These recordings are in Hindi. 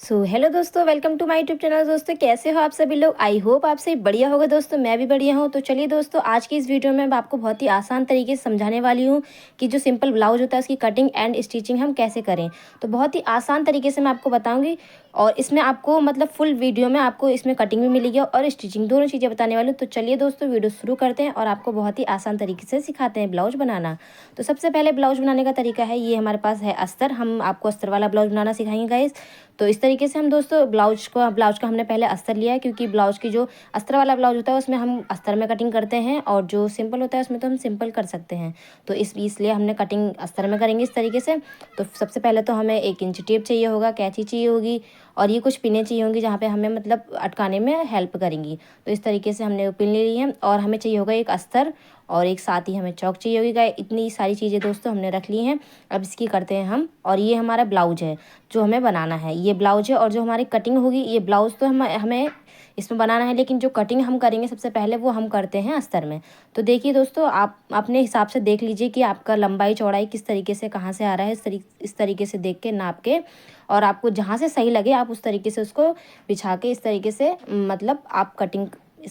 हेलो दोस्तों, welcome to my YouTube channel. दोस्तों कैसे हो आप सभी लोग। आई होप आप सभी बढ़िया होगा। दोस्तों मैं भी बढ़िया हूँ। तो चलिए दोस्तों, आज की इस वीडियो में मैं आपको बहुत ही आसान तरीके से समझाने वाली हूँ कि जो सिंपल ब्लाउज होता है उसकी कटिंग एंड स्टिचिंग हम कैसे करें। तो बहुत ही आसान तरीके से मैं आपको बताऊँगी और इसमें आपको मतलब फुल वीडियो में आपको इसमें कटिंग भी मिलेगी और स्टिचिंग, दोनों चीज़ें बताने वाली हूँ। तो चलिए दोस्तों वीडियो शुरू करते हैं और आपको बहुत ही आसान तरीके से सिखाते हैं ब्लाउज बनाना। तो सबसे पहले ब्लाउज बनाने का तरीका है, ये हमारे पास है अस्तर। हम आपको अस्तर वाला ब्लाउज बनाना सिखाएंगे गाइस। तो इस तरीके से हम दोस्तों ब्लाउज का हमने पहले अस्तर लिया है, क्योंकि ब्लाउज की जो अस्तर वाला ब्लाउज होता है उसमें हम अस्तर में कटिंग करते हैं और जो सिंपल होता है उसमें तो हम सिंपल कर सकते हैं। तो इसलिए हमने कटिंग अस्तर में करेंगे इस तरीके से। तो सबसे पहले तो हमें 1 इंच टेप चाहिए होगा, कैंची चाहिए होगी और ये कुछ पिनें चाहिए होंगी जहाँ पे हमें मतलब अटकाने में हेल्प करेंगी। तो इस तरीके से हमने वो पिन ले ली है और हमें चाहिए होगा एक अस्तर और एक साथ ही हमें चौक चाहिए होगी। गाइस इतनी सारी चीज़ें दोस्तों हमने रख ली हैं। अब इसकी करते हैं हम। और ये हमारा ब्लाउज है जो हमें बनाना है, ये ब्लाउज है। और जो हमारी कटिंग होगी, ये ब्लाउज तो हमें इसमें बनाना है, लेकिन जो कटिंग हम करेंगे सबसे पहले वो हम करते हैं अस्तर में। तो देखिए दोस्तों, आप अपने हिसाब से देख लीजिए कि आपका लंबाई चौड़ाई किस तरीके से कहाँ से आ रहा है। इस तरीके से देख के नाप के और आपको जहाँ से सही लगे आप उस तरीके से उसको बिछा के इस तरीके से मतलब आप कटिंग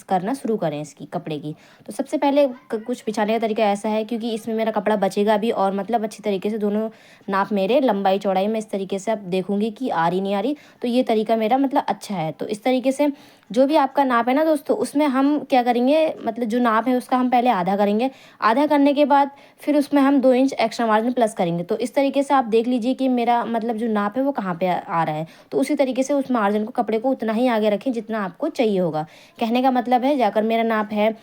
करना शुरू करें इसकी कपड़े की। तो सबसे पहले कुछ बिछाने का तरीका ऐसा है, क्योंकि इसमें मेरा कपड़ा बचेगा भी और मतलब अच्छी तरीके से दोनों नाप मेरे लंबाई चौड़ाई में इस तरीके से आप देखूंगी कि आ रही नहीं आ रही। तो ये तरीका मेरा मतलब अच्छा है। तो इस तरीके से जो भी आपका नाप है ना दोस्तों, उसमें हम क्या करेंगे, मतलब जो नाप है उसका हम पहले आधा करेंगे। आधा करने के बाद फिर उसमें हम 2 इंच एक्स्ट्रा मार्जिन प्लस करेंगे। तो इस तरीके से आप देख लीजिए कि मेरा मतलब जो नाप है वो कहाँ पे आ रहा है। तो उसी तरीके से उस मार्जिन को, कपड़े को उतना ही आगे रखें जितना आपको चाहिए होगा। कहने का मतलब है, जाकर मेरा नाप है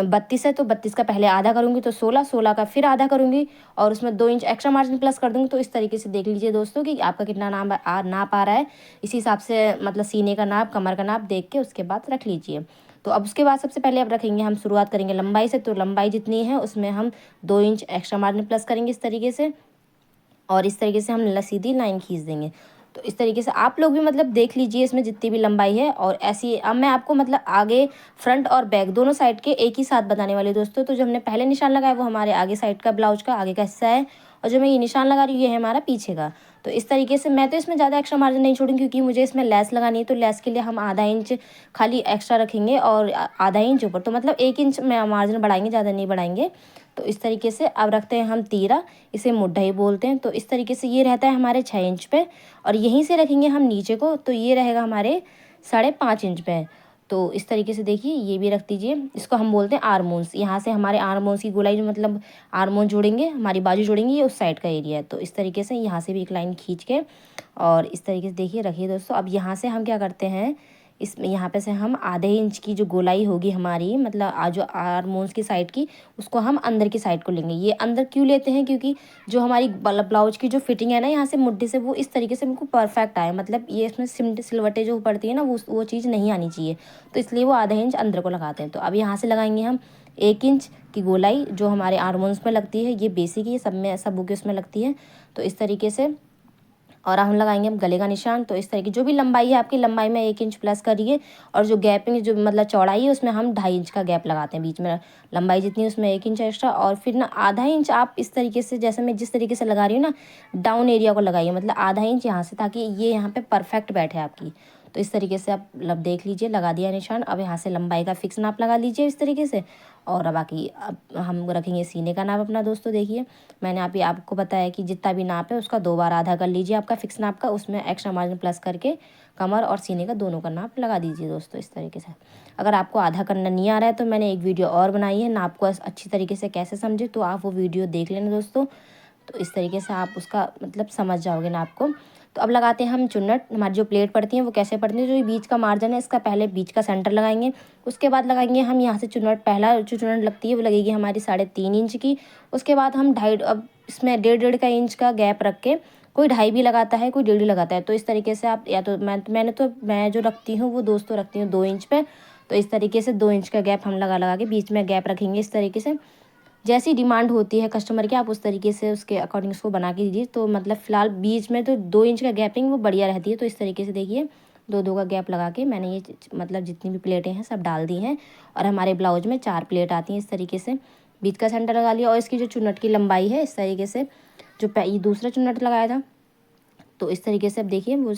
32 है तो 32 का पहले आधा करूँगी तो 16 का फिर आधा करूँगी और उसमें 2 इंच एक्स्ट्रा मार्जिन प्लस कर दूँगी। तो इस तरीके से देख लीजिए दोस्तों कि आपका कितना नाप आ रहा है। इसी हिसाब से मतलब सीने का नाप, कमर का नाप देख के उसके बाद रख लीजिए। तो अब उसके बाद सबसे पहले अब रखेंगे, हम शुरुआत करेंगे लंबाई से। तो लंबाई जितनी है उसमें हम 2 इंच एक्स्ट्रा मार्जिन प्लस करेंगे इस तरीके से और इस तरीके से हम सीधी लाइन खींच देंगे। तो इस तरीके से आप लोग भी मतलब देख लीजिए इसमें जितनी भी लंबाई है। और ऐसी अब मैं आपको मतलब आगे फ्रंट और बैक दोनों साइड के एक ही साथ बताने वाले दोस्तों। तो जो हमने पहले निशान लगाया वो हमारे आगे साइड का ब्लाउज का आगे का हिस्सा है और जो मैं ये निशान लगा रही हूँ ये है हमारा पीछे का। तो इस तरीके से मैं तो इसमें ज़्यादा एक्स्ट्रा मार्जिन नहीं छोड़ूंगी, क्योंकि मुझे इसमें लेस लगानी है। तो लेस के लिए हम आधा इंच खाली एक्स्ट्रा रखेंगे और आधा इंच ऊपर, तो मतलब 1 इंच में मार्जिन बढ़ाएंगे, ज़्यादा नहीं बढ़ाएंगे। तो इस तरीके से अब रखते हैं हम तीरा, इसे मुड्ढाई बोलते हैं। तो इस तरीके से ये रहता है हमारे 6 इंच पे और यहीं से रखेंगे हम नीचे को, तो ये रहेगा हमारे 5.5 इंच पे। तो इस तरीके से देखिए ये भी रख दीजिए। इसको हम बोलते हैं आर्मोन्स। यहाँ से हमारे आर्मोन्स की गोलाई जो मतलब आर्मोन जोड़ेंगे, हमारी बाजू जोड़ेंगे, ये उस साइड का एरिया है। तो इस तरीके से यहाँ से भी एक लाइन खींच के और इस तरीके से देखिए रखिए दोस्तों। अब यहाँ से हम क्या करते हैं, इसमें यहाँ पे से हम आधे इंच की जो गोलाई होगी हमारी, मतलब जो आर्मोन्स की साइड की, उसको हम अंदर की साइड को लेंगे। ये अंदर क्यों लेते हैं, क्योंकि जो हमारी ब्लाउज की जो फिटिंग है ना यहाँ से मुड्ढे से, वो इस तरीके से बिल्कुल परफेक्ट आए। मतलब ये इसमें सिलवटें जो पड़ती है ना वो चीज़ नहीं आनी चाहिए। तो इसलिए वो आधे इंच अंदर को लगाते हैं। तो अब यहाँ से लगाएंगे हम 1 इंच की गोलाई जो हमारे आर्मोन्स में लगती है। ये बेसिक ही सब में सब के उसमें लगती है। तो इस तरीके से और हम लगाएंगे हम गले का निशान। तो इस तरह की जो भी लंबाई है आपकी, लंबाई में 1 इंच प्लस करिए और जो गैपिंग जो मतलब चौड़ाई है उसमें हम 2.5 इंच का गैप लगाते हैं बीच में। लंबाई जितनी उसमें 1 इंच एक्स्ट्रा और फिर ना आधा इंच आप इस तरीके से, जैसे मैं जिस तरीके से लगा रही हूँ ना, डाउन एरिया को लगाइए, मतलब आधा इंच यहाँ से, ताकि ये यहाँ पे परफेक्ट बैठे आपकी। तो इस तरीके से आप देख लीजिए, लगा दिया निशान। अब यहाँ से लंबाई का फिक्स नाप लगा लीजिए इस तरीके से। और अब बाकी अब हम रखेंगे सीने का नाप अपना दोस्तों। देखिए मैंने अभी आपको बताया कि जितना भी नाप है उसका 2 बार आधा कर लीजिए आपका फिक्स नाप का, उसमें एक्स्ट्रा मार्जिन प्लस करके कमर और सीने का दोनों का नाप लगा दीजिए दोस्तों इस तरीके से। अगर आपको आधा करना नहीं आ रहा है तो मैंने एक वीडियो और बनाई है नाप को अच्छी तरीके से कैसे समझे, तो आप वो वीडियो देख लेना दोस्तों। तो इस तरीके से आप उसका मतलब समझ जाओगे नाप को। तो अब लगाते हैं हम चुन्नट। हमारी जो प्लेट पड़ती है वो कैसे पड़ती है, जो ये बीच का मार्जिन है इसका पहले बीच का सेंटर लगाएंगे, उसके बाद लगाएंगे हम यहाँ से चुन्नट। पहला जो चुन्नट लगती है वो लगेगी हमारी 3.5 इंच की। उसके बाद हम 2.5, अब इसमें 1.5 का इंच का गैप रख के, कोई 2.5 भी लगाता है, कोई 1.5 लगाता है। तो इस तरीके से आप या तो मैं जो रखती हूँ वो दोस्तों रखती हूँ 2 इंच पे। तो इस तरीके से 2 इंच का गैप हम लगा लगा के बीच में गैप रखेंगे इस तरीके से। जैसी डिमांड होती है कस्टमर की आप उस तरीके से उसके अकॉर्डिंग उसको बना के दीजिए। तो मतलब फ़िलहाल बीच में तो 2 इंच का गैपिंग वो बढ़िया रहती है। तो इस तरीके से देखिए 2-2 का गैप लगा के मैंने ये मतलब जितनी भी प्लेटें हैं सब डाल दी हैं। और हमारे ब्लाउज में 4 प्लेट आती हैं इस तरीके से। बीच का सेंटर लगा लिया और इसकी जो चुन्नट की लंबाई है इस तरीके से, जो ये दूसरा चुन्नट लगाया था, तो इस तरीके से अब देखिए वो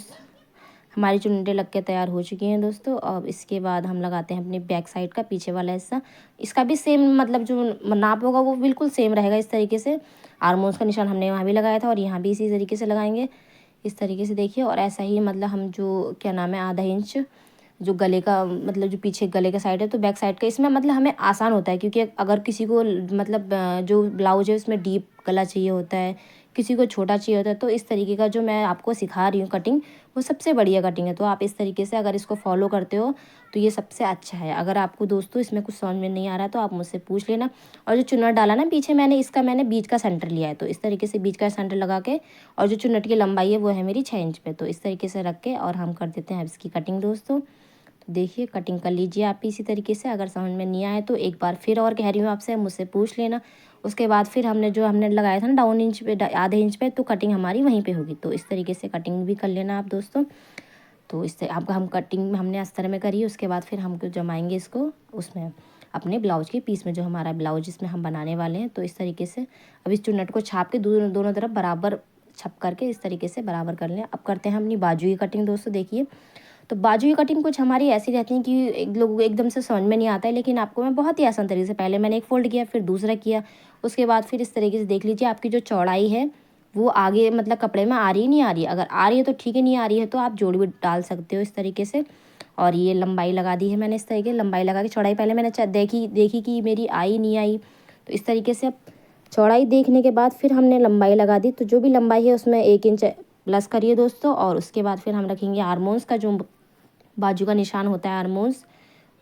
हमारी चुन्नटें लग के तैयार हो चुकी हैं दोस्तों। अब इसके बाद हम लगाते हैं अपनी बैक साइड का पीछे वाला हिस्सा। इसका भी सेम मतलब जो नाप होगा वो बिल्कुल सेम रहेगा। इस तरीके से आर्मोन्स का निशान हमने वहाँ भी लगाया था और यहाँ भी इसी तरीके से लगाएंगे, इस तरीके से देखिए। और ऐसा ही मतलब हम जो क्या नाम है आधा इंच जो गले का मतलब जो पीछे गले का साइड है तो बैक साइड का, इसमें मतलब हमें आसान होता है क्योंकि अगर किसी को मतलब जो ब्लाउज है उसमें डीप गला चाहिए होता है, किसी को छोटा चाहिए होता है, तो इस तरीके का जो मैं आपको सिखा रही हूँ कटिंग वो सबसे बढ़िया कटिंग है। तो आप इस तरीके से अगर इसको फॉलो करते हो तो ये सबसे अच्छा है। अगर आपको दोस्तों इसमें कुछ समझ में नहीं आ रहा तो आप मुझसे पूछ लेना। और जो चुन्नट डाला ना पीछे मैंने, इसका मैंने बीच का सेंटर लिया है, तो इस तरीके से बीच का सेंटर लगा के, और जो चुन्नट की लंबाई है वो है मेरी 6 इंच पे, तो इस तरीके से रख के और हम कर देते हैं इसकी कटिंग दोस्तों। तो देखिए कटिंग कर लीजिए आप इसी तरीके से। अगर समझ में नहीं आए तो एक बार फिर और कह रही हूँ आपसे, मुझसे पूछ लेना। उसके बाद फिर हमने लगाया था ना डाउन इंच पे, आधे इंच पे, तो कटिंग हमारी वहीं पे होगी। तो इस तरीके से कटिंग भी कर लेना आप दोस्तों। तो इससे आप हम कटिंग में हमने अस्तर में करी, उसके बाद फिर हमको जमाएंगे इसको उसमें अपने ब्लाउज के पीस में, जो हमारा ब्लाउज इसमें हम बनाने वाले हैं। तो इस तरीके से अब इस चुन्नट को छाप के दोनों तरफ बराबर छप करके इस तरीके से बराबर कर लें। अब करते हैं अपनी बाजू की कटिंग दोस्तों। देखिए तो बाजू की कटिंग कुछ हमारी ऐसी रहती है कि एक लोगों को एकदम से समझ में नहीं आता है, लेकिन आपको मैं बहुत ही आसान तरीके से, पहले मैंने एक फोल्ड किया फिर दूसरा किया, उसके बाद फिर इस तरीके से देख लीजिए आपकी जो चौड़ाई है वो आगे मतलब कपड़े में आ रही है नहीं आ रही है। अगर आ रही है तो ठीक है, नहीं आ रही है तो आप जोड़ भी डाल सकते हो इस तरीके से। और ये लंबाई लगा दी है मैंने, इस तरीके लंबाई लगा के चौड़ाई पहले मैंने देखी कि मेरी आई नहीं आई, तो इस तरीके से अब चौड़ाई देखने के बाद फिर हमने लंबाई लगा दी। तो जो भी लंबाई है उसमें 1 इंच प्लस करिए दोस्तों। और उसके बाद फिर हम रखेंगे आर्मोन्स का जो बाजू का निशान होता है आर्मोन्स,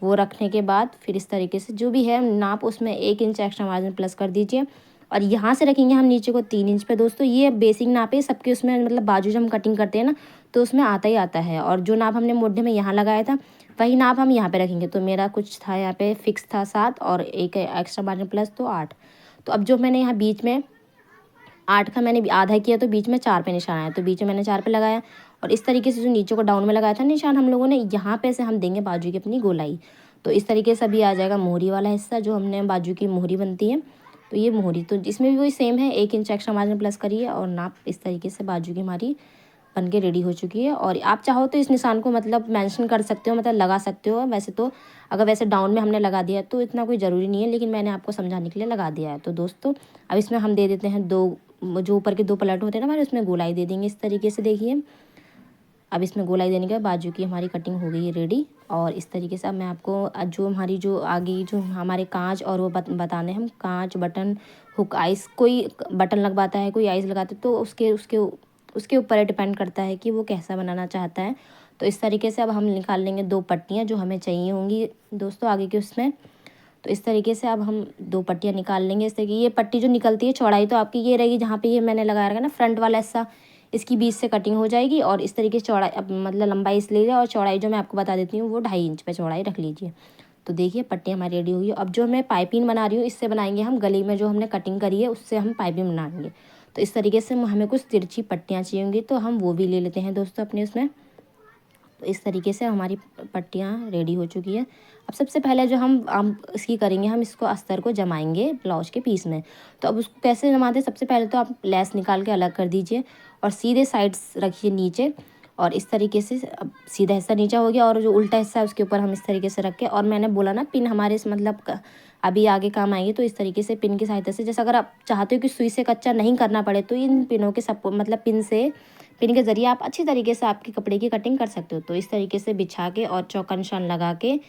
वो रखने के बाद फिर इस तरीके से जो भी है नाप उसमें 1 इंच एक्स्ट्रा मार्जिन प्लस कर दीजिए। और यहाँ से रखेंगे हम नीचे को 3 इंच पे दोस्तों। ये बेसिक नाप है सबके, उसमें मतलब बाजू जब हम कटिंग करते हैं ना तो उसमें आता ही आता है। और जो नाप हमने मोढ़े में यहाँ लगाया था वही नाप हम यहाँ पे रखेंगे। तो मेरा कुछ था यहाँ पे फिक्स था 7 और 1 एक्स्ट्रा मार्जिन प्लस तो 8। तो अब जो मैंने यहाँ बीच में 8 का मैंने आधा किया तो बीच में 4 पे निशान आया, तो बीच में मैंने 4 पे लगाया। और इस तरीके से जो नीचे को डाउन में लगाया था निशान हम लोगों ने, यहाँ पे से हम देंगे बाजू की अपनी गोलाई। तो इस तरीके से अभी आ जाएगा मोहरी वाला हिस्सा जो हमने बाजू की मोहरी बनती है। तो ये मोहरी तो इसमें भी वही सेम है, 1 इंच एक्स्ट्रा मार्जिन प्लस करिए और नाप इस तरीके से बाजू की हमारी बन के रेडी हो चुकी है। और आप चाहो तो इस निशान को मतलब मेंशन कर सकते हो, मतलब लगा सकते हो। वैसे तो अगर वैसे डाउन में हमने लगा दिया तो इतना कोई ज़रूरी नहीं है, लेकिन मैंने आपको समझाने के लिए लगा दिया है। तो दोस्तों अब इसमें हम दे देते हैं जो ऊपर के 2 पलट होते हैं ना हमारे, उसमें गोलाई दे देंगे इस तरीके से। देखिए अब इसमें गोलाई देने के बाद बाजू की हमारी कटिंग हो गई है रेडी। और इस तरीके से अब मैं आपको जो हमारी जो आगे जो हमारे कांच और वो बताने हम कांच बटन हुक आइस, कोई बटन लगवाता है कोई आइस लगाते, तो उसके उसके उसके ऊपर डिपेंड करता है कि वो कैसा बनाना चाहता है। तो इस तरीके से अब हम निकाल लेंगे 2 पट्टियाँ जो हमें चाहिए होंगी दोस्तों आगे के उसमें। तो इस तरीके से अब हम 2 पट्टियाँ निकाल लेंगे। इस तरीके ये पट्टी जो निकलती है चौड़ाई तो आपकी ये रहेगी, जहाँ पे ये मैंने लगाया रहेगा ना फ्रंट वाला हिस्सा, इसकी बीच से कटिंग हो जाएगी। और इस तरीके से चौड़ाई अब मतलब लंबाई इस लीजिए और चौड़ाई जो मैं आपको बता देती हूँ वो 2.5 इंच पे चौड़ाई रख लीजिए। तो देखिए पट्टी हमारी रेडी हुई है। अब जो मैं पाइपिंग बना रही हूँ इससे बनाएंगे हम गले में जो हमने कटिंग करी है उससे हम पाइपिंग बनाएंगे। तो इस तरीके से हमें कुछ तिरछी पट्टियाँ चाहिए होंगी, तो हम वो भी ले लेते हैं दोस्तों अपने उसमें। तो इस तरीके से हमारी पट्टियाँ रेडी हो चुकी है। अब सबसे पहले जो हम इसकी करेंगे, हम इसको अस्तर को जमाएंगे ब्लाउज के पीस में। तो अब उसको कैसे जमाते हैं, सबसे पहले तो आप लेस निकाल के अलग कर दीजिए और सीधे साइड्स रखिए नीचे। और इस तरीके से अब सीधा हिस्सा नीचे हो गया और जो उल्टा हिस्सा है उसके ऊपर हम इस तरीके से रख के, और मैंने बोला ना पिन हमारे इस मतलब अभी आगे काम आएगी, तो इस तरीके से पिन की सहायता से, जैसे अगर आप चाहते हो कि सुई से कच्चा नहीं करना पड़े तो इन पिनों के सब मतलब पिन के ज़रिए आप अच्छी तरीके से आपके कपड़े की कटिंग कर सकते हो। तो इस तरीके से बिछा के और चौका निशान लगा के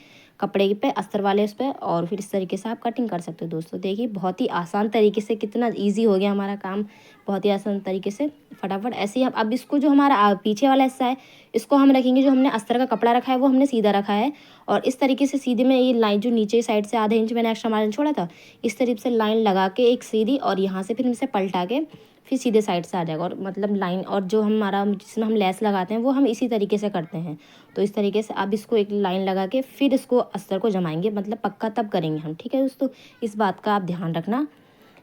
कपड़े पे अस्तर वाले उस पर, और फिर इस तरीके से आप कटिंग कर सकते हो दोस्तों। देखिए बहुत ही आसान तरीके से कितना इजी हो गया हमारा काम, बहुत ही आसान तरीके से फटाफट। ऐसे ही हम अब इसको जो हमारा पीछे वाला हिस्सा है इसको हम रखेंगे, जो हमने अस्तर का कपड़ा रखा है वो हमने सीधा रखा है। और इस तरीके से सीधे में ये लाइन जो नीचे साइड से आधे इंच मैंने एक्स्ट्रा मार्जिन छोड़ा था, इस तरीके से लाइन लगा के एक सीधी, और यहाँ से फिर इसे पलटा के फिर सीधे साइड से आ जाएगा। और मतलब लाइन और जो हमारा जिसमें हम लेस लगाते हैं वो हम इसी तरीके से करते हैं। तो इस तरीके से अब इसको एक लाइन लगा के फिर इसको अस्तर को जमाएंगे, मतलब पक्का तब करेंगे हम, ठीक है दोस्तों। इस बात का आप ध्यान रखना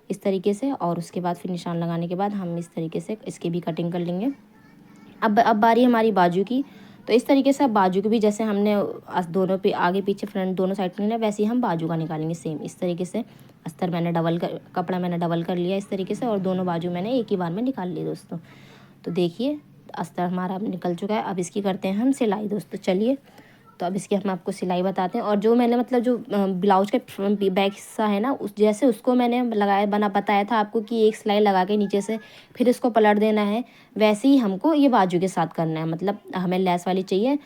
इस तरीके से। और उसके बाद फिर निशान लगाने के बाद हम इस तरीके से इसकी भी कटिंग कर लेंगे। अब बारी हमारी बाजू की। तो इस तरीके से अब बाजू की भी जैसे हमने दोनों पे आगे पीछे फ्रंट दोनों साइड निकाला वैसे ही हम बाजू का निकालेंगे सेम इस तरीके से। अस्तर मैंने कपड़ा मैंने डबल कर लिया इस तरीके से, और दोनों बाजू मैंने एक ही बार में निकाल ली दोस्तों। तो देखिए अस्तर हमारा निकल चुका है। अब इसकी करते हैं हम सिलाई दोस्तों। चलिए तो अब इसकी हम आपको सिलाई बताते हैं। और जो मैंने मतलब जो ब्लाउज का बैक हिस्सा है ना, उस जैसे उसको मैंने लगाया बताया था आपको कि एक सिलाई लगा के नीचे से फिर इसको पलट देना है, वैसे ही हमको ये बाजू के साथ करना है। मतलब हमें लेस वाली चाहिए।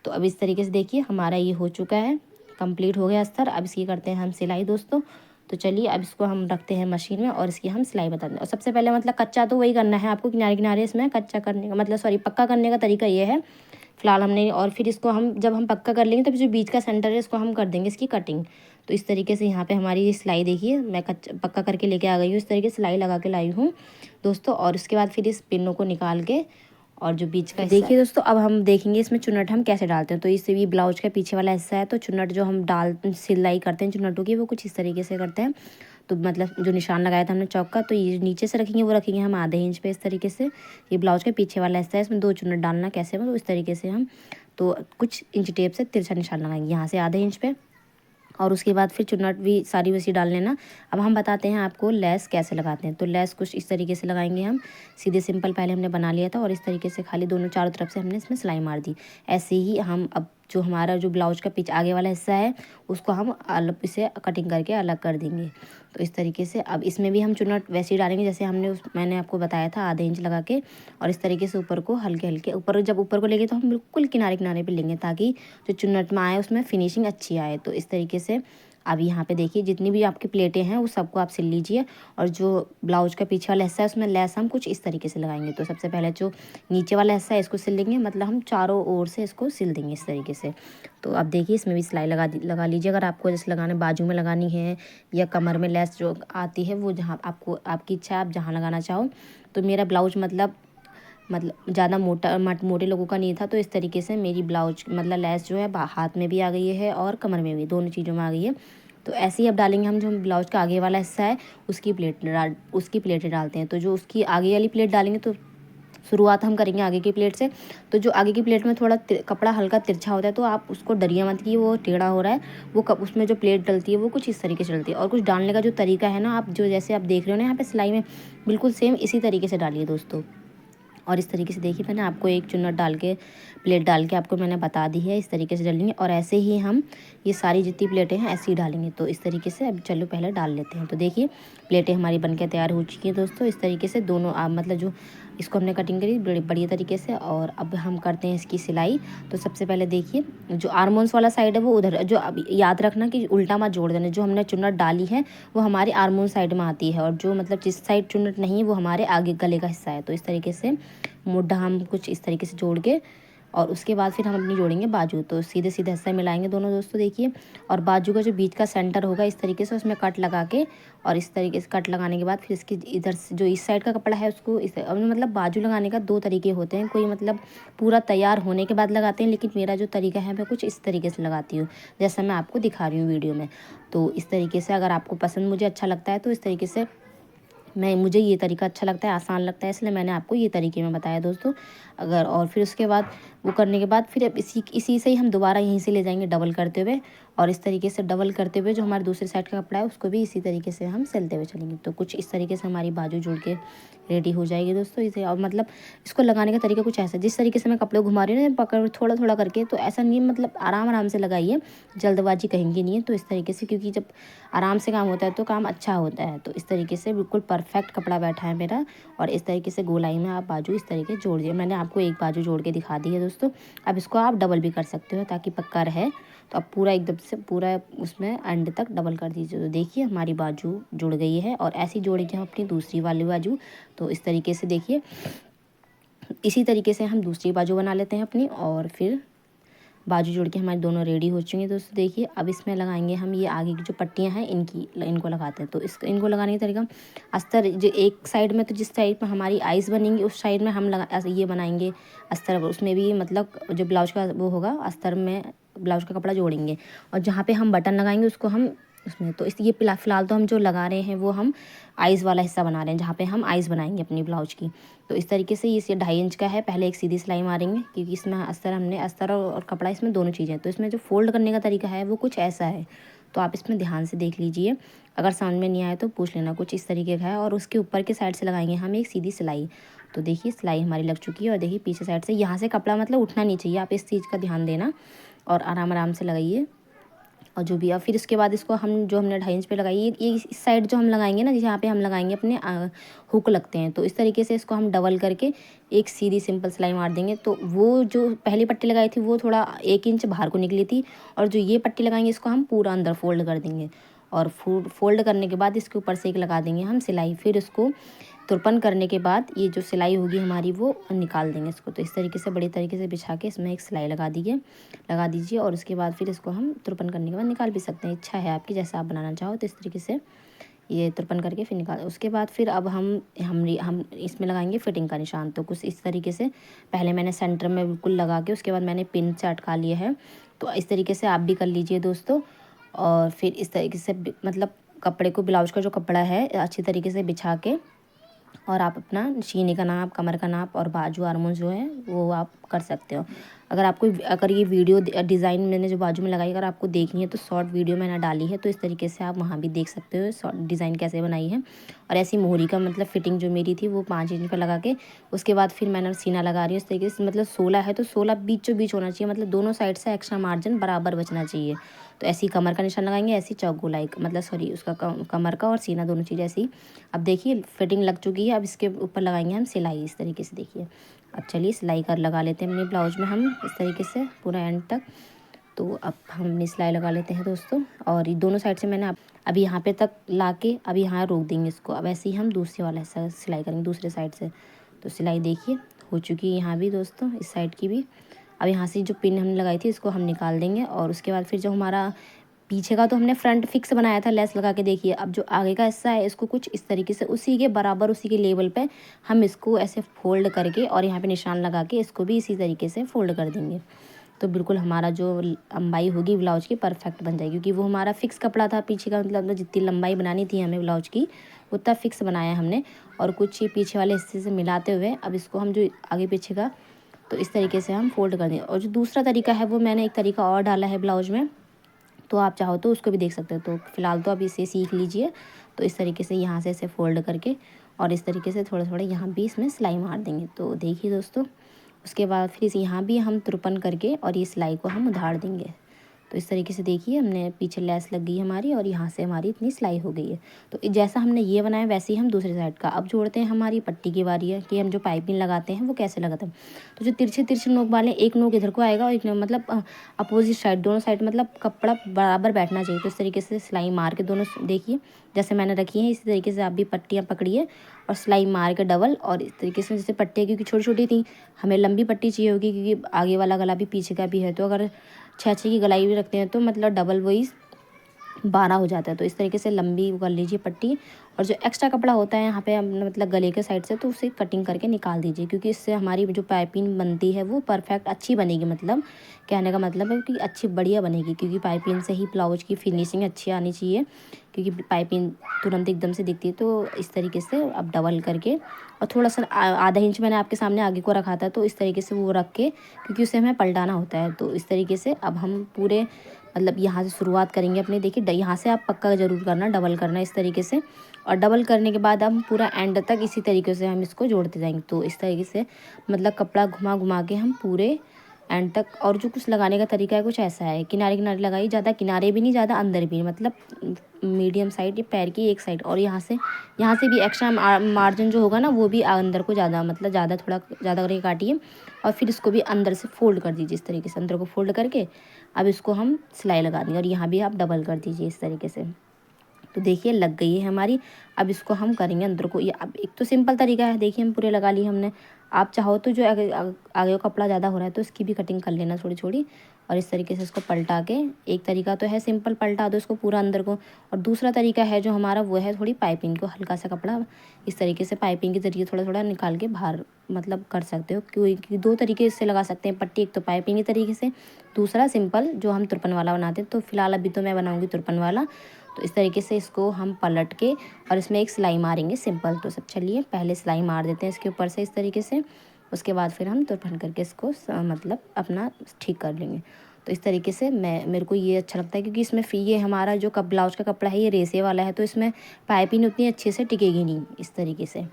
तो अब इस तरीके से देखिए हमारा ये हो चुका है, कंप्लीट हो गया अस्तर। अब इसकी करते हैं हम सिलाई दोस्तों। तो चलिए अब इसको हम रखते हैं मशीन में और इसकी हम सिलाई बताते हैं। और सबसे पहले मतलब कच्चा तो वही करना है आपको, किनारे किनारे इसमें कच्चा करने का मतलब सॉरी पक्का करने का तरीका ये है फिलहाल हमने। और फिर इसको हम जब हम पक्का कर लेंगे तब जो बीच का सेंटर है इसको हम कर देंगे इसकी कटिंग। तो इस तरीके से यहाँ पे हमारी ये सिलाई देखिए मैं पक्का करके लेके आ गई हूँ। इस तरीके से सिलाई लगा के लाई हूँ दोस्तों। और उसके बाद फिर इस पिनों को निकाल के और जो बीच का देखिए दोस्तों, अब हम देखेंगे इसमें चुन्नट हम कैसे डालते हैं। तो इससे भी ब्लाउज का पीछे वाला हिस्सा है, तो चुन्नट जो हम सिलाई करते हैं चुन्नटों की, वो कुछ इस तरीके से करते हैं। तो मतलब जो निशान लगाया था हमने चौक का, तो ये नीचे से रखेंगे, वो रखेंगे हम आधे इंच पे इस तरीके से। ये ब्लाउज का पीछे वाला हिस्सा है, इसमें 2 चुन्नट डालना कैसे हो, तो इस तरीके से हम तो कुछ इंच टेप से तिरछा निशान लगाएंगे यहाँ से आधे इंच पे। और उसके बाद फिर चुन्नट भी सारी वैसी डाल लेना। अब हम बताते हैं आपको लेस कैसे लगाते हैं। तो लेस कुछ इस तरीके से लगाएंगे हम, सीधे सिंपल पहले हमने बना लिया था और इस तरीके से खाली दोनों चारों तरफ से हमने इसमें सिलाई मार दी। ऐसे ही हम अब जो हमारा जो ब्लाउज का पीछे आगे वाला हिस्सा है उसको हम अलग इसे कटिंग करके अलग कर देंगे। तो इस तरीके से अब इसमें भी हम चुन्नट वैसे ही डालेंगे जैसे मैंने आपको बताया था आधे इंच लगा के। और इस तरीके से ऊपर को हल्के हल्के जब ऊपर को लेंगे तो हम बिल्कुल किनारे किनारे पे लेंगे ताकि जो चुन्नट में आए उसमें फिनिशिंग अच्छी आए। तो इस तरीके से अब यहाँ पे देखिए जितनी भी आपकी प्लेटें हैं वो सबको आप सिल लीजिए। और जो ब्लाउज का पीछे वाला हिस्सा है उसमें लेस हम कुछ इस तरीके से लगाएंगे। तो सबसे पहले जो नीचे वाला हिस्सा है इसको सिल लेंगे, मतलब हम चारों ओर से इसको सिल देंगे इस तरीके से। तो अब देखिए इसमें भी सिलाई लगा लीजिए अगर आपको जैसे लगाना बाजू में लगानी है या कमर में लेस जो आती है वो जहाँ आपको आपकी इच्छा है आप जहाँ लगाना चाहो। तो मेरा ब्लाउज मतलब ज़्यादा मोटे लोगों का नहीं था, तो इस तरीके से मेरी ब्लाउज मतलब लेस जो है हाथ में भी आ गई है और कमर में भी, दोनों चीज़ों में आ गई है। तो ऐसे ही अब डालेंगे हम जो ब्लाउज का आगे वाला हिस्सा है उसकी प्लेटें डालते हैं। तो जो उसकी आगे वाली प्लेट डालेंगे तो शुरुआत हम करेंगे आगे की प्लेट से। तो जो आगे की प्लेट में थोड़ा कपड़ा हल्का तिरछा होता है तो आप उसको डरिए मत कि वो टेढ़ा हो रहा है। वो उसमें जो प्लेट डलती है वो कुछ इस तरीके से डलती है। और कुछ डालने का जो तरीका है ना, आप जो जैसे आप देख रहे हो ना यहाँ पे सिलाई में, बिल्कुल सेम इसी तरीके से डालिए दोस्तों। और इस तरीके से देखिए मैंने आपको एक चुन्नट डाल के प्लेट डाल के आपको मैंने बता दी है, इस तरीके से डालेंगे। और ऐसे ही हम ये सारी जितनी प्लेटें हैं ऐसे ही डालेंगे। तो इस तरीके से अब चलो पहले डाल लेते हैं। तो देखिए प्लेटें हमारी बनके तैयार हो चुकी हैं दोस्तों। इस तरीके से दोनों मतलब जो इसको हमने कटिंग करी बढ़िया तरीके से। और अब हम करते हैं इसकी सिलाई। तो सबसे पहले देखिए जो आर्मोन्स वाला साइड है वो उधर, जो अब याद रखना कि उल्टा मत जोड़ देना। जो हमने चुन्नट डाली है वो हमारे आर्मोन साइड में आती है और जो मतलब जिस साइड चुन्नट नहीं है वो हमारे आगे गले का हिस्सा है। तो इस तरीके से मुड्ढा हम कुछ इस तरीके से जोड़ के और उसके बाद फिर हम अपनी जोड़ेंगे बाजू। तो सीधे सीधे हिस्सा मिलाएंगे दोनों दोस्तों देखिए। और बाजू का जो बीच का सेंटर होगा इस तरीके से उसमें कट लगा के, और इस तरीके से कट लगाने के बाद फिर इसकी इधर से जो इस साइड का कपड़ा है उसको मतलब बाजू लगाने का 2 तरीके होते हैं। कोई मतलब पूरा तैयार होने के बाद लगाते हैं, लेकिन मेरा जो तरीका है मैं कुछ इस तरीके से लगाती हूँ जैसा मैं आपको दिखा रही हूँ वीडियो में। तो इस तरीके से अगर आपको पसंद मुझे अच्छा लगता है तो इस तरीके से मुझे ये तरीका अच्छा लगता है, आसान लगता है, इसलिए मैंने आपको ये तरीके में बताया दोस्तों। अगर और फिर उसके बाद वो करने के बाद फिर अब इसी से ही हम दोबारा यहीं से ले जाएंगे डबल करते हुए। और इस तरीके से डबल करते हुए जो हमारे दूसरे साइड का कपड़ा है उसको भी इसी तरीके से हम सिलते हुए चलेंगे। तो कुछ इस तरीके से हमारी बाजू जुड़ के रेडी हो जाएगी दोस्तों इसे। और मतलब इसको लगाने का तरीका कुछ ऐसा, जिस तरीके से मैं कपड़े घुमा रही हूँ ना पकड़ थोड़ा थोड़ा करके, तो ऐसा नहीं, मतलब आराम आराम से लगाइए, जल्दबाजी कहेंगे नहीं है। तो इस तरीके से, क्योंकि जब आराम से काम होता है तो काम अच्छा होता है। तो इस तरीके से बिल्कुल परफेक्ट कपड़ा बैठा है मेरा। और इस तरीके से गोलाई में आप बाजू इस तरीके जोड़ दिए। मैंने आपको एक बाजू जोड़ के दिखा दी है दोस्तों। अब इसको आप डबल भी कर सकते हो ताकि पक्का रहे। तो अब पूरा एकदम से पूरा उसमें एंड तक डबल कर दीजिए। तो देखिए हमारी बाजू जुड़ गई है। और ऐसी जोड़ेंगे हम अपनी दूसरी वाली बाजू। तो इस तरीके से देखिए इसी तरीके से हम दूसरी बाजू बना लेते हैं अपनी। और फिर बाजू जोड़ के हमारी दोनों रेडी हो चुकी हैं दोस्तों। देखिए अब इसमें लगाएंगे हम ये आगे की जो पट्टियां हैं इनको लगाते हैं। तो इनको लगाने का तरीका, अस्तर जो एक साइड में, तो जिस साइड में हमारी आइज़ बनेंगी उस साइड में हम ये बनाएंगे अस्तर। उसमें भी मतलब जो ब्लाउज का वो होगा अस्तर में ब्लाउज का कपड़ा जोड़ेंगे। और जहाँ पे हम बटन लगाएंगे उसको हम उसमें, तो ये फिलहाल तो हम जो लगा रहे हैं वो हम आइज़ वाला हिस्सा बना रहे हैं जहाँ पे हम आइज़ बनाएंगे अपनी ब्लाउज की। तो इस तरीके से ये 2.5 इंच का है। पहले एक सीधी सिलाई मारेंगे क्योंकि इसमें अस्तर और कपड़ा इसमें दोनों चीज़ें। तो इसमें जो फोल्ड करने का तरीका है वो कुछ ऐसा है। तो आप इसमें ध्यान से देख लीजिए, अगर समझ में नहीं आए तो पूछ लेना। कुछ इस तरीके का है। और उसके ऊपर के साइड से लगाएंगे हम एक सीधी सिलाई। तो देखिए सिलाई हमारी लग चुकी है और देखिए पीछे साइड से यहाँ से कपड़ा मतलब उठना नहीं चाहिए, आप इस चीज़ का ध्यान देना और आराम आराम से लगाइए। और जो भी है फिर इसके बाद इसको हम जो हमने 2.5 इंच पे लगाई ये इस साइड जो हम लगाएंगे ना, जहाँ पे हम लगाएंगे अपने हुक लगते हैं, तो इस तरीके से इसको हम डबल करके एक सीधी सिंपल सिलाई मार देंगे। तो वो जो पहली पट्टी लगाई थी वो थोड़ा 1 इंच बाहर को निकली थी, और जो ये पट्टी लगाएंगे इसको हम पूरा अंदर फोल्ड कर देंगे, और फोल्ड करने के बाद इसके ऊपर से एक लगा देंगे हम सिलाई। फिर इसको तुरपन करने के बाद ये जो सिलाई होगी हमारी वो निकाल देंगे इसको। तो इस तरीके से बड़ी तरीके से बिछा के इसमें एक सिलाई लगा दीजिए और उसके बाद फिर इसको हम तुरपन करने के बाद निकाल भी सकते हैं, इच्छा है आपकी जैसा आप बनाना चाहो। तो इस तरीके से ये तुरपन करके फिर निकाल, उसके बाद फिर अब हम इसमें लगाएंगे फिटिंग का निशान। तो कुछ इस तरीके से पहले मैंने सेंटर में बिल्कुल लगा के उसके बाद मैंने पिन से अटका लिया है। तो इस तरीके से आप भी कर लीजिए दोस्तों। और फिर इस तरीके से मतलब कपड़े को, ब्लाउज का जो कपड़ा है अच्छी तरीके से बिछा के, और आप अपना सीने का नाप, कमर का नाप और बाजू आर्मोल जो है वो आप कर सकते हो। अगर ये वीडियो डिज़ाइन मैंने जो बाजू में लगाई अगर आपको देखनी है तो शॉर्ट वीडियो मैंने डाली है, तो इस तरीके से आप वहाँ भी देख सकते हो शॉर्ट डिज़ाइन कैसे बनाई है। और ऐसी मोहरी का मतलब फिटिंग जो मेरी थी वो 5 इंच का लगा के उसके बाद फिर मैंने सीना लगा रही हूँ इस तरीके से। मतलब 16 है तो 16 बीचों बीच होना चाहिए, मतलब दोनों साइड से एक्स्ट्रा मार्जिन बराबर बचना चाहिए। तो ऐसी कमर का निशान लगाएंगे, ऐसी चौक गोलाई मतलब सॉरी उसका कमर का और सीना दोनों चीज़ ऐसी। अब देखिए फिटिंग लग चुकी है, अब इसके ऊपर लगाएंगे हम सिलाई इस तरीके से। देखिए अब चलिए सिलाई कर लगा लेते हैं अपने ब्लाउज में हम इस तरीके से पूरा एंड तक। तो अब हम अपनी सिलाई लगा लेते हैं दोस्तों, और ये दोनों साइड से मैंने अब यहाँ पे तक ला के अब यहाँ रोक देंगे इसको। अब ऐसे ही हम दूसरे वाला हिस्सा सिलाई करेंगे दूसरे साइड से। तो सिलाई देखिए हो चुकी है यहाँ भी दोस्तों, इस साइड की भी। अब यहाँ से जो पिन हमने लगाई थी इसको हम निकाल देंगे, और उसके बाद फिर जो हमारा पीछे का तो हमने फ्रंट फिक्स बनाया था लेस लगा के। देखिए अब जो आगे का हिस्सा है इसको कुछ इस तरीके से उसी के बराबर उसी के लेवल पे हम इसको ऐसे फोल्ड करके और यहाँ पे निशान लगा के इसको भी इसी तरीके से फोल्ड कर देंगे। तो बिल्कुल हमारा जो लंबाई होगी ब्लाउज की परफेक्ट बन जाएगी, क्योंकि वो हमारा फिक्स कपड़ा था पीछे का, मतलब जितनी लंबाई बनानी थी हमें ब्लाउज की उतना फिक्स बनाया हमने। और कुछ ही पीछे वाले हिस्से से मिलाते हुए अब इसको हम जो आगे पीछे का तो इस तरीके से हम फोल्ड कर देंगे। और जो दूसरा तरीका है वो मैंने एक तरीका और डाला है ब्लाउज में, तो आप चाहो तो उसको भी देख सकते हो। तो फिलहाल तो अब इसे सीख लीजिए। तो इस तरीके से यहाँ से इसे फोल्ड करके और इस तरीके से थोड़ा थोड़ा यहाँ भी इसमें सिलाई मार देंगे। तो देखिए दोस्तों उसके बाद फिर इसे यहाँ भी हम तुरपन करके और ये सिलाई को हम उधार देंगे। तो इस तरीके से देखिए हमने पीछे लेस लग गई हमारी और यहाँ से हमारी इतनी सिलाई हो गई है। तो जैसा हमने ये बनाया वैसे ही हम दूसरी साइड का अब जोड़ते हैं। हमारी पट्टी की बारी है कि हम जो पाइपिंग लगाते हैं वो कैसे लगाते हैं। तो जो तिरछे तिरछे नोक वाले, एक नोक इधर को आएगा और एक नोक मतलब अपोजिट साइड, दोनों साइड मतलब कपड़ा बराबर बैठना चाहिए। तो इस तरीके से सिलाई मार के दोनों देखिए जैसे मैंने रखी है इसी तरीके से आप भी पट्टियाँ पकड़िए और सिलाई मार के डबल। और इस तरीके से जैसे पट्टियाँ क्योंकि छोटी छोटी थी हमें लंबी पट्टी चाहिए होगी, क्योंकि आगे वाला गला भी पीछे का भी है, तो अगर 6-6 की गलाई भी रखते हैं तो मतलब डबल वही 12 हो जाता है। तो इस तरीके से लंबी कर लीजिए पट्टी, और जो एक्स्ट्रा कपड़ा होता है यहाँ पे मतलब गले के साइड से तो उसे कटिंग करके निकाल दीजिए, क्योंकि इससे हमारी जो पाइपिंग बनती है वो परफेक्ट अच्छी बनेगी। मतलब कहने का मतलब है कि अच्छी बढ़िया बनेगी, क्योंकि पाइपिंग से ही ब्लाउज की फिनिशिंग अच्छी आनी चाहिए, क्योंकि पाइपिंग तुरंत एकदम से दिखती है। तो इस तरीके से अब डबल करके और थोड़ा सा आधा इंच मैंने आपके सामने आगे को रखा था, तो इस तरीके से वो रख के क्योंकि उसे हमें पलटाना होता है। तो इस तरीके से अब हम पूरे मतलब यहाँ से शुरुआत करेंगे अपने। देखिए यहाँ से आप पक्का ज़रूर करना, डबल करना इस तरीके से, और डबल करने के बाद हम पूरा एंड तक इसी तरीके से हम इसको जोड़ते जाएंगे। तो इस तरीके से मतलब कपड़ा घुमा घुमा के हम पूरे एंड तक। और जो कुछ लगाने का तरीका है कुछ ऐसा है, किनारे किनारे लगाइए, ज़्यादा किनारे भी नहीं ज़्यादा अंदर भी नहीं, मतलब मीडियम साइड, पैर की एक साइड। और यहाँ से भी एक्स्ट्रा मार्जिन जो होगा ना वो भी अंदर को ज़्यादा मतलब ज़्यादा थोड़ा ज़्यादा करके काटिए, और फिर इसको भी अंदर से फोल्ड कर दीजिए इस तरीके से। अंदर को फोल्ड करके अब इसको हम सिलाई लगा देंगे, और यहाँ भी आप डबल कर दीजिए इस तरीके से। तो देखिए लग गई है हमारी। अब इसको हम करेंगे अंदर को। ये अब एक तो सिंपल तरीका है, देखिए हम पूरे लगा लिए हमने। आप चाहो तो जो आगे आगे का कपड़ा ज़्यादा हो रहा है तो इसकी भी कटिंग कर लेना थोड़ी थोड़ी, और इस तरीके से इसको पलटा के। एक तरीका तो है सिंपल, पलटा दो इसको पूरा अंदर को, और दूसरा तरीका है जो हमारा वो है थोड़ी पाइपिंग को हल्का सा कपड़ा इस तरीके से पाइपिंग के ज़रिए थोड़ा थोड़ा निकाल के बाहर मतलब कर सकते हो। क्योंकि दो तरीके से लगा सकते हैं पट्टी, एक तो पाइपिंग के तरीके से, दूसरा सिंपल जो हम तुरपन वाला बनाते हैं। तो फिलहाल अभी तो मैं बनाऊँगी तुरपन वाला। तो इस तरीके से इसको हम पलट के और इसमें एक सिलाई मारेंगे सिंपल। तो सब चलिए पहले सिलाई मार देते हैं इसके ऊपर से इस तरीके से, उसके बाद फिर हम तुरपन करके इसको मतलब अपना ठीक कर लेंगे। तो इस तरीके से मेरे को ये अच्छा लगता है, क्योंकि इसमें ये हमारा जो ब्लाउज का कपड़ा है ये रेसे वाला है, तो इसमें पाइपिंग उतनी अच्छे से टिकेगी नहीं इस तरीके से।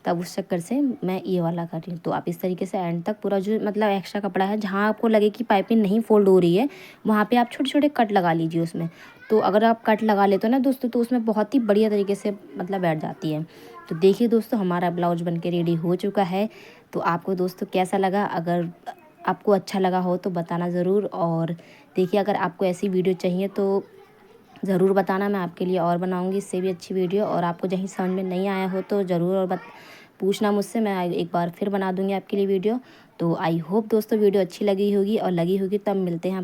तब उस चक्कर से मैं ये वाला कर रही हूँ। तो आप इस तरीके से एंड तक पूरा जो मतलब एक्स्ट्रा कपड़ा है, जहाँ आपको लगे कि पाइपिंग नहीं फोल्ड हो रही है, वहाँ पे आप छोटे छोटे कट लगा लीजिए उसमें। तो अगर आप कट लगा लेते हो ना दोस्तों, तो उसमें बहुत ही बढ़िया तरीके से मतलब बैठ जाती है। तो देखिए दोस्तों, हमारा ब्लाउज बन के रेडी हो चुका है। तो आपको दोस्तों कैसा लगा? अगर आपको अच्छा लगा हो तो बताना ज़रूर। और देखिए, अगर आपको ऐसी वीडियो चाहिए तो ज़रूर बताना, मैं आपके लिए और बनाऊंगी इससे भी अच्छी वीडियो। और आपको कहीं समझ में नहीं आया हो तो ज़रूर और पूछना मुझसे, मैं एक बार फिर बना दूंगी आपके लिए वीडियो। तो आई होप दोस्तों वीडियो अच्छी लगी होगी, और लगी होगी तब मिलते हैं।